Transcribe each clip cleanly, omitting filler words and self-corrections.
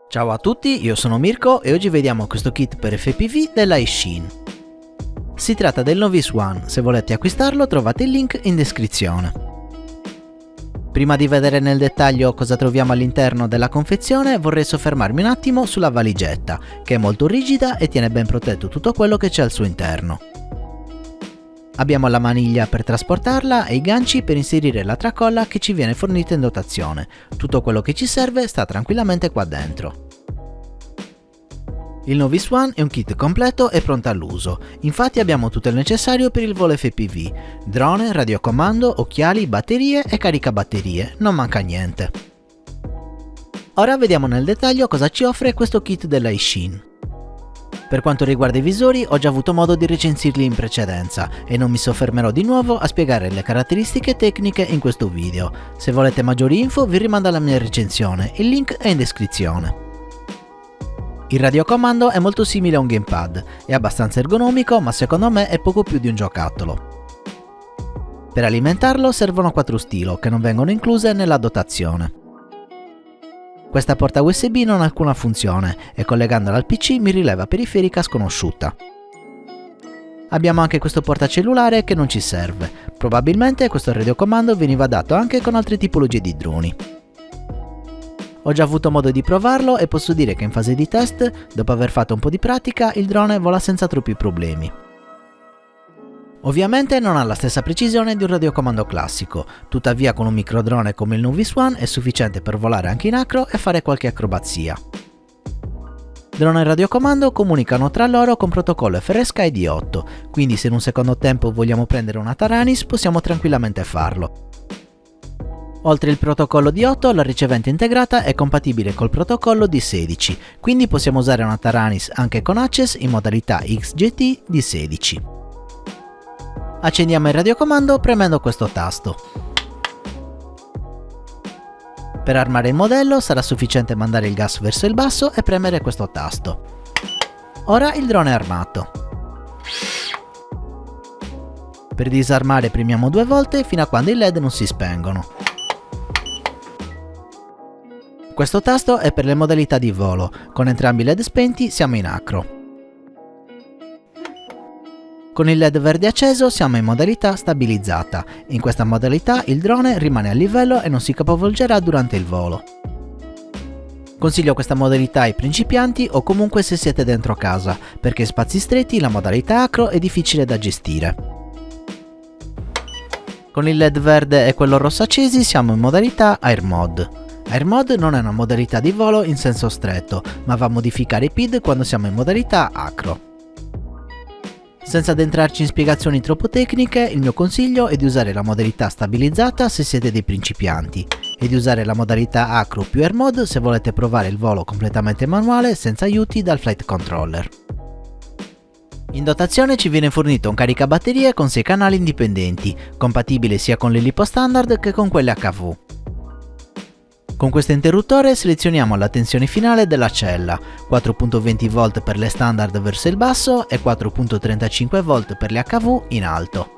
Ciao a tutti, io sono Mirko e oggi vediamo questo kit per FPV della iShin. Si tratta del Novice One, se volete acquistarlo trovate il link in descrizione. Prima di vedere nel dettaglio cosa troviamo all'interno della confezione vorrei soffermarmi un attimo sulla valigetta, che è molto rigida e tiene ben protetto tutto quello che c'è al suo interno. Abbiamo la maniglia per trasportarla e i ganci per inserire la tracolla che ci viene fornita in dotazione. Tutto quello che ci serve sta tranquillamente qua dentro. Il Novice One è un kit completo e pronto all'uso, infatti abbiamo tutto il necessario per il volo FPV, drone, radiocomando, occhiali, batterie e caricabatterie, non manca niente. Ora vediamo nel dettaglio cosa ci offre questo kit della iShin. Per quanto riguarda i visori ho già avuto modo di recensirli in precedenza e non mi soffermerò di nuovo a spiegare le caratteristiche tecniche in questo video. Se volete maggiori info vi rimando alla mia recensione, il link è in descrizione. Il radiocomando è molto simile a un gamepad, è abbastanza ergonomico ma secondo me è poco più di un giocattolo. Per alimentarlo servono 4 stilo che non vengono incluse nella dotazione. Questa porta USB non ha alcuna funzione e collegandola al PC mi rileva periferica sconosciuta. Abbiamo anche questo portacellulare che non ci serve, probabilmente questo radiocomando veniva dato anche con altre tipologie di droni. Ho già avuto modo di provarlo e posso dire che in fase di test, dopo aver fatto un po' di pratica, il drone vola senza troppi problemi. Ovviamente non ha la stessa precisione di un radiocomando classico, tuttavia con un microdrone come il Novice One è sufficiente per volare anche in acro e fare qualche acrobazia. Drone e radiocomando comunicano tra loro con protocollo FrSky D8, quindi se in un secondo tempo vogliamo prendere una Taranis possiamo tranquillamente farlo. Oltre il protocollo D8, la ricevente integrata è compatibile col protocollo D16, quindi possiamo usare una Taranis anche con Access in modalità XGT D16. Accendiamo il radiocomando premendo questo tasto. Per armare il modello sarà sufficiente mandare il gas verso il basso e premere questo tasto. Ora il drone è armato. Per disarmare premiamo 2 volte fino a quando i LED non si spengono. Questo tasto è per le modalità di volo, con entrambi i LED spenti siamo in acro. Con il LED verde acceso siamo in modalità stabilizzata, in questa modalità il drone rimane a livello e non si capovolgerà durante il volo. Consiglio questa modalità ai principianti o comunque se siete dentro casa, perché in spazi stretti la modalità acro è difficile da gestire. Con il LED verde e quello rosso accesi siamo in modalità Air Mode. Air Mode non è una modalità di volo in senso stretto, ma va a modificare i PID quando siamo in modalità acro. Senza addentrarci in spiegazioni troppo tecniche, il mio consiglio è di usare la modalità stabilizzata se siete dei principianti e di usare la modalità acro più Air Mode se volete provare il volo completamente manuale senza aiuti dal flight controller. In dotazione ci viene fornito un caricabatterie con 6 canali indipendenti, compatibile sia con le LiPo standard che con quelle HV. Con questo interruttore selezioniamo la tensione finale della cella, 4.20 V per le standard verso il basso e 4.35 V per le HV in alto.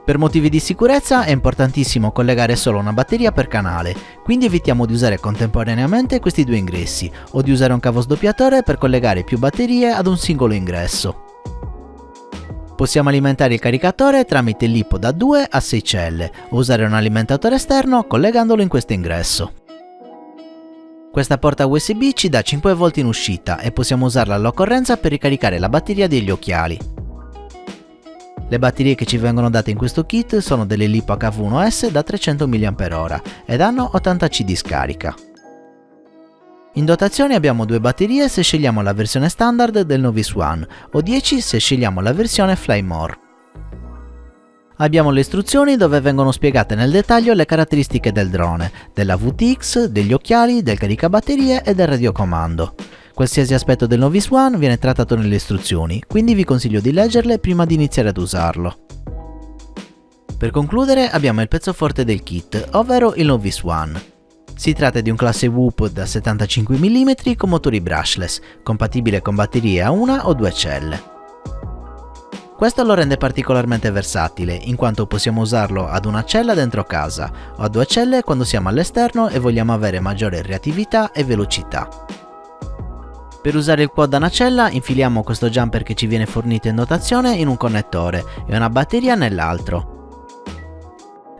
Per motivi di sicurezza è importantissimo collegare solo una batteria per canale, quindi evitiamo di usare contemporaneamente questi 2 ingressi o di usare un cavo sdoppiatore per collegare più batterie ad un singolo ingresso. Possiamo alimentare il caricatore tramite LiPo da 2 a 6 celle o usare un alimentatore esterno collegandolo in questo ingresso. Questa porta USB ci dà 5 V in uscita e possiamo usarla all'occorrenza per ricaricare la batteria degli occhiali. Le batterie che ci vengono date in questo kit sono delle LiPo HV1S da 300 mAh ed hanno 80C di scarica. In dotazione abbiamo 2 batterie se scegliamo la versione standard del Novice One o 10 se scegliamo la versione Fly More. Abbiamo le istruzioni dove vengono spiegate nel dettaglio le caratteristiche del drone, della VTX, degli occhiali, del caricabatterie e del radiocomando. Qualsiasi aspetto del Novice One viene trattato nelle istruzioni, quindi vi consiglio di leggerle prima di iniziare ad usarlo. Per concludere abbiamo il pezzo forte del kit, ovvero il Novice One. Si tratta di un classe Whoop da 75 mm con motori brushless, compatibile con batterie a 1 o 2 celle. Questo lo rende particolarmente versatile, in quanto possiamo usarlo ad una cella dentro casa o a due celle quando siamo all'esterno e vogliamo avere maggiore reattività e velocità. Per usare il quad a una cella infiliamo questo jumper che ci viene fornito in dotazione in un connettore e una batteria nell'altro.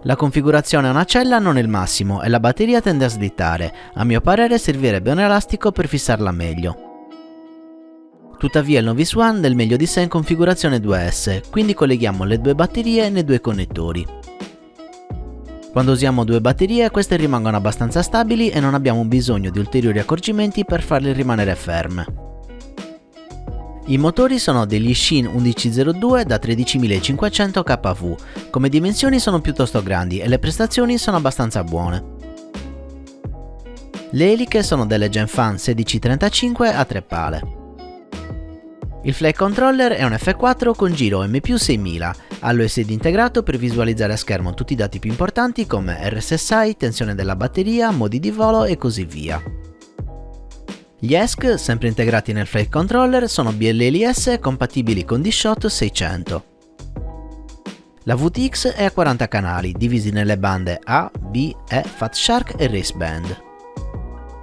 La configurazione a una cella non è il massimo e la batteria tende a slittare, a mio parere servirebbe un elastico per fissarla meglio. Tuttavia il Novice One del meglio di sé in configurazione 2S, quindi colleghiamo le due batterie nei due connettori. Quando usiamo due batterie queste rimangono abbastanza stabili e non abbiamo bisogno di ulteriori accorgimenti per farle rimanere ferme. I motori sono degli Shin 1102 da 13500 kV, come dimensioni sono piuttosto grandi e le prestazioni sono abbastanza buone. Le eliche sono delle Genfan 1635 a 3 pale. Il Flight Controller è un F4 con giro M+6000, ha l'OSD integrato per visualizzare a schermo tutti i dati più importanti come RSSI, tensione della batteria, modi di volo e così via. Gli ESC, sempre integrati nel Flight Controller, sono BLLS compatibili con D-Shot 600. La VTX è a 40 canali, divisi nelle bande A, B, E, Fat Shark e Race Band.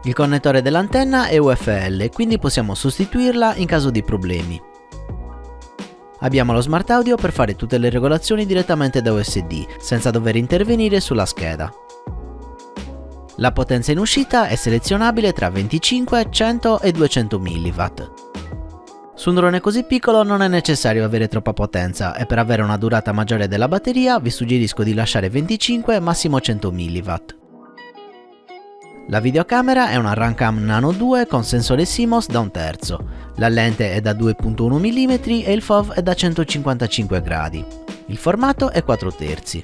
Il connettore dell'antenna è UFL, quindi possiamo sostituirla in caso di problemi. Abbiamo lo Smart Audio per fare tutte le regolazioni direttamente da USB, senza dover intervenire sulla scheda. La potenza in uscita è selezionabile tra 25, 100 e 200 mW. Su un drone così piccolo non è necessario avere troppa potenza e per avere una durata maggiore della batteria vi suggerisco di lasciare 25 massimo 100 mW. La videocamera è una Runcam Nano 2 con sensore CMOS da 1/3, la lente è da 2.1 mm e il FOV è da 155 gradi. Il formato è 4/3.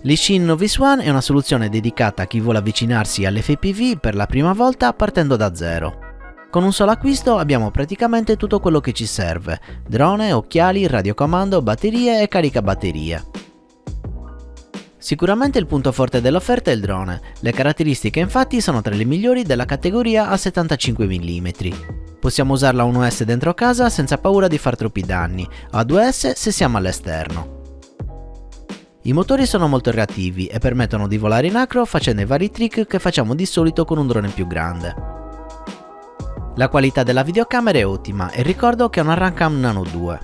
L'Ishin Novice One è una soluzione dedicata a chi vuole avvicinarsi all'FPV per la prima volta partendo da zero. Con un solo acquisto abbiamo praticamente tutto quello che ci serve: drone, occhiali, radiocomando, batterie e caricabatterie. Sicuramente il punto forte dell'offerta è il drone, le caratteristiche infatti sono tra le migliori della categoria a 75 mm. Possiamo usarla a 1S dentro casa senza paura di far troppi danni, o a 2S se siamo all'esterno. I motori sono molto reattivi e permettono di volare in acro facendo i vari trick che facciamo di solito con un drone più grande. La qualità della videocamera è ottima e ricordo che è una Runcam Nano 2.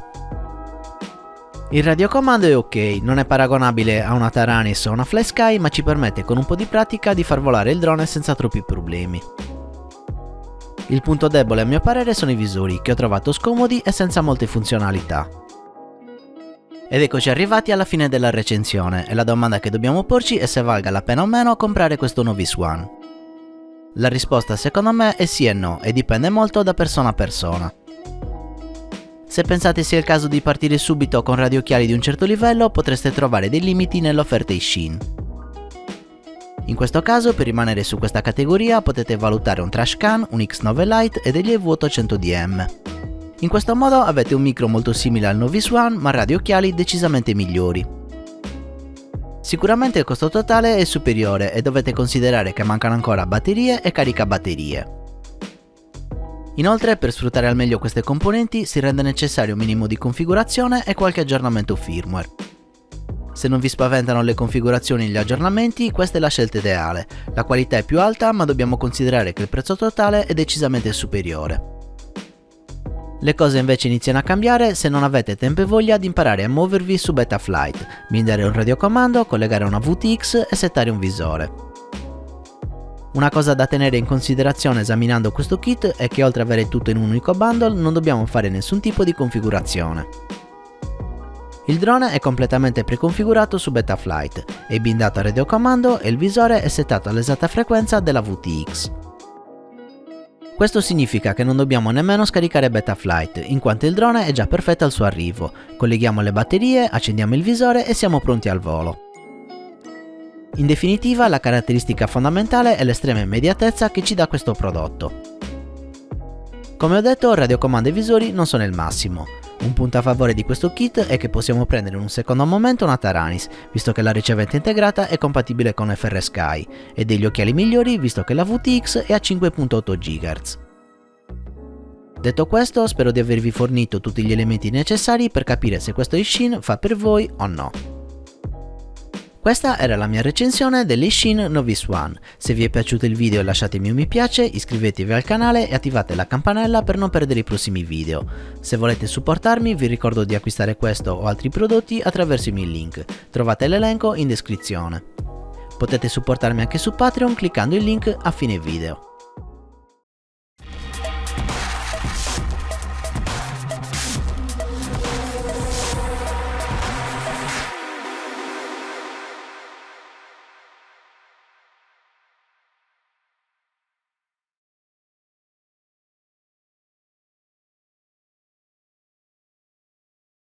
Il radiocomando è ok, non è paragonabile a una Taranis o una FlySky, ma ci permette con un po' di pratica di far volare il drone senza troppi problemi. Il punto debole a mio parere sono i visori, che ho trovato scomodi e senza molte funzionalità. Ed eccoci arrivati alla fine della recensione e la domanda che dobbiamo porci è se valga la pena o meno comprare questo Novice One. La risposta secondo me è sì e no e dipende molto da persona a persona. Se pensate sia il caso di partire subito con radioocchiali di un certo livello, potreste trovare dei limiti nell'offerta Ishin. In questo caso, per rimanere su questa categoria, potete valutare un Trashcan, un X9 Lite e degli EV800DM. In questo modo avete un micro molto simile al Novice One, ma radioocchiali decisamente migliori. Sicuramente il costo totale è superiore e dovete considerare che mancano ancora batterie e caricabatterie. Inoltre, per sfruttare al meglio queste componenti si rende necessario un minimo di configurazione e qualche aggiornamento firmware. Se non vi spaventano le configurazioni e gli aggiornamenti, questa è la scelta ideale. La qualità è più alta, ma dobbiamo considerare che il prezzo totale è decisamente superiore. Le cose invece iniziano a cambiare se non avete tempo e voglia di imparare a muovervi su Betaflight, blindare un radiocomando, collegare una VTX e settare un visore. Una cosa da tenere in considerazione esaminando questo kit è che oltre ad avere tutto in un unico bundle non dobbiamo fare nessun tipo di configurazione. Il drone è completamente preconfigurato su Betaflight, è blindato a radiocomando e il visore è settato all'esatta frequenza della VTX. Questo significa che non dobbiamo nemmeno scaricare Betaflight, in quanto il drone è già perfetto al suo arrivo. Colleghiamo le batterie, accendiamo il visore e siamo pronti al volo. In definitiva, la caratteristica fondamentale è l'estrema immediatezza che ci dà questo prodotto. Come ho detto, radiocomando e visori non sono il massimo. Un punto a favore di questo kit è che possiamo prendere in un secondo momento una Taranis, visto che la ricevente integrata è compatibile con FrSky, e degli occhiali migliori, visto che la VTX è a 5.8 GHz. Detto questo, spero di avervi fornito tutti gli elementi necessari per capire se questo Ishin fa per voi o no. Questa era la mia recensione dell'Ishin Novice One. Se vi è piaciuto il video lasciatemi un mi piace, iscrivetevi al canale e attivate la campanella per non perdere i prossimi video. Se volete supportarmi vi ricordo di acquistare questo o altri prodotti attraverso i miei link, trovate l'elenco in descrizione. Potete supportarmi anche su Patreon cliccando il link a fine video.